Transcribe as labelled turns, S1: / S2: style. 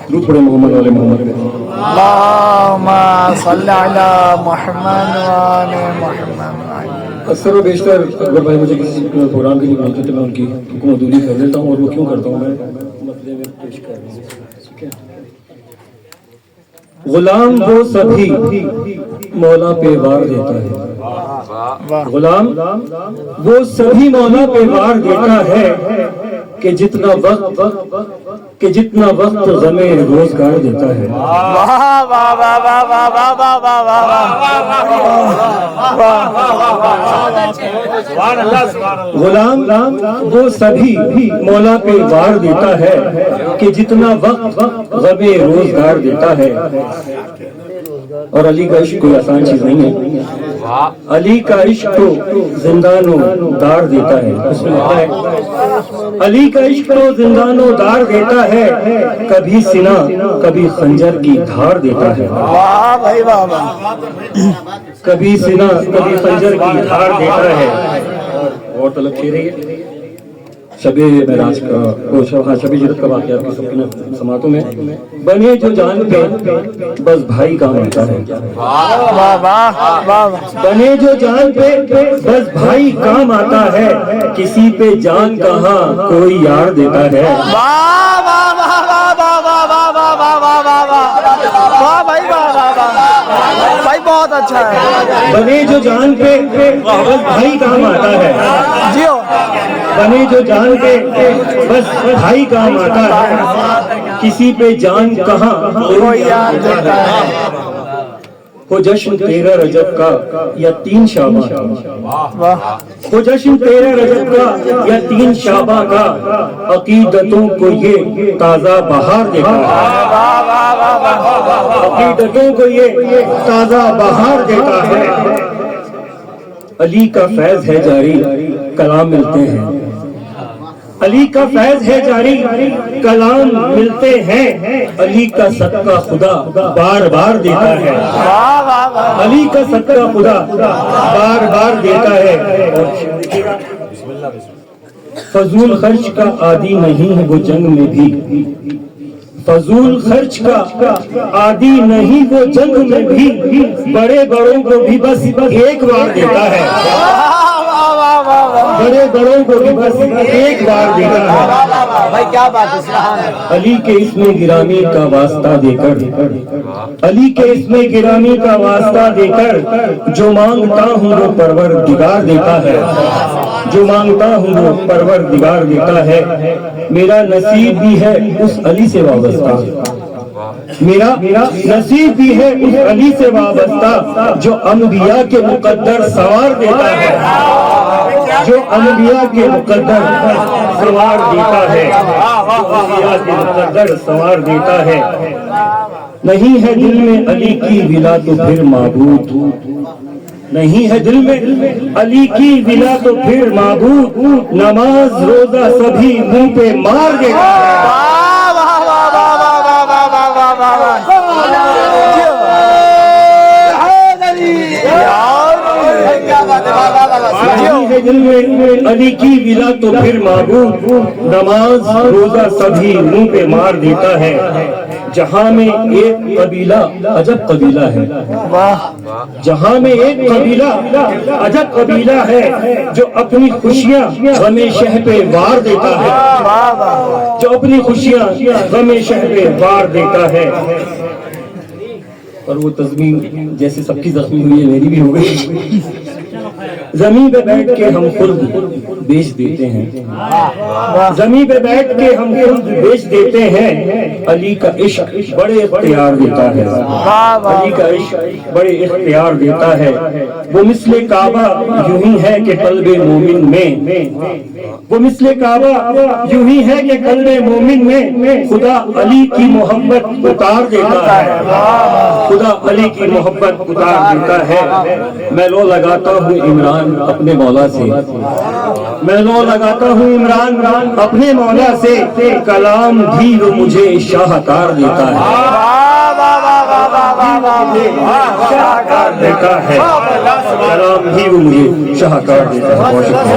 S1: درود پڑھے محمد والے محمد پہ.
S2: اللہم صلی علی محمد وآل محمد.
S1: اکثر و بیشتر اکبر بھائی مجھے کسی پروگرام کے لیے بناتے تھے، میں ان کی حکم ادوری کر لیتا ہوں، اور وہ کیوں کرتا ہوں میں مسئلے میں پیش کر رہا ہوں. ٹھیک ہے. غلام وہ سبھی مولا پہ وار دیتا ہے، غلام وہ سبھی مولا پہ وار دیتا ہے کہ جتنا وقت غم روزگار دیتا ہے. غلام وہ سبھی مولا پہ وار دیتا ہے کہ جتنا وقت غم روزگار دیتا ہے. اور علی کا عشق کوئی آسان چیز نہیں ہے. علی کا عشق تو زندان و دار دیتا ہے. اس میں لکھا ہے علی کا عشق تو زندان و دار دیتا ہے، کبھی سنا کبھی خنجر کی دھار دیتا ہے. کبھی سنا کبھی خنجر کی دھار دیتا ہے. اور طلب کہہ رہی ہے شب معراج کا شب ہجرت کا واقعہ آپ کی سب کی سماعتوں میں. بنے جو جان پہ بس بھائی کام آتا ہے. بنے جو جان پہ بس بھائی کام آتا ہے، کسی پہ جان کہاں کوئی یار دیتا ہے.
S2: بھائی بہت اچھا ہے.
S1: بنے جو جان پہ بس بھائی کام آتا ہے.
S2: جیو
S1: بنے جو جان پہ بس بھائی کام آتا ہے، کسی پہ جان کہاں کوئی یار دیتا ہے. ہو جشن 13 رجب کا یا 3 شعبہ کا، ہو جشن 13 رجب کا یا 3 شعبہ کا، عقیدتوں کو یہ تازہ بہار دیتا ہے. عقیدتوں کو یہ تازہ بہار دیتا ہے. علی کا فیض ہے جاری کلام ملتے ہیں، علی کا فیض ہے جاری کلام ملتے ہیں. علی کا صدقہ خدا بار بار دیتا ہے. علی کا صدقہ خدا بار بار دیتا ہے. فضول خرچ کا عادی نہیں ہے وہ جنگ میں بھی، فضول خرچ کا عادی نہیں وہ جنگ میں بھی، بڑے بڑوں کو بھی بس ایک بار دیتا ہے. بڑے بڑوں کو بھی بس ایک بار دیتا ہے.
S2: بھائی کیا بات ہے.
S1: علی کے اسم گرامی کا واسطہ دے کر، علی کے اسم گرامی کا واسطہ دے کر، جو مانگتا ہوں وہ پروردگار دیتا ہے. جو مانگتا ہوں وہ پروردگار دیتا ہے. میرا نصیب بھی ہے اس علی سے وابستہ، میرا نصیب بھی ہے اس علی سے وابستہ، جو انبیاء کے مقدر سوار دیتا ہے. جو انبیاء کے مقدر سوار دیتا ہے. انبیاء کے مقدر سوار دیتا ہے. نہیں ہے دل میں علی کی ولا تو پھر معبود، نہیں ہے دل میں علی کی ولا تو پھر معبود، نماز روزہ سبھی منہ پہ مار دیتا ہے. دل میں علی کی ولا تو پھر معبود، نماز روزہ سبھی منہ پہ مار دیتا ہے. جہاں میں ایک قبیلہ عجب قبیلہ ہے، جہاں میں ایک قبیلہ عجب قبیلہ ہے، جو اپنی خوشیاں غم شہ پہ وار دیتا ہے. جو اپنی خوشیاں غم شہ پہ وار دیتا ہے. اور وہ تزمین جیسے سب کی زخمی ہوئی ہے میری بھی ہو گئی. زمین پہ بیٹھ کے ہم خود بیچ دیتے ہیں، زمین پہ بیٹھ کے ہم خود بیچ دیتے ہیں. علی کا عشق بڑے اختیار دیتا ہے. علی کا عشق بڑے اختیار دیتا ہے. وہ مثل کعبہ یوں ہی ہے کہ قلب مومن میں، وہ مثل کعبہ یوں ہی ہے کہ قلب مومن میں، خدا علی کی محبت اتار دیتا ہے. خدا علی کی محبت اتار دیتا ہے. میں لو لگاتا ہوں عمران اپنے مولا سے، میں لو لگاتا ہوں عمران اپنے مولا سے، کلام بھی وہ مجھے شاہکار دیتا ہے. شاہکار دیتا ہے، کلام بھی وہ مجھے شاہکار دیتا ہے. بہت شکریہ.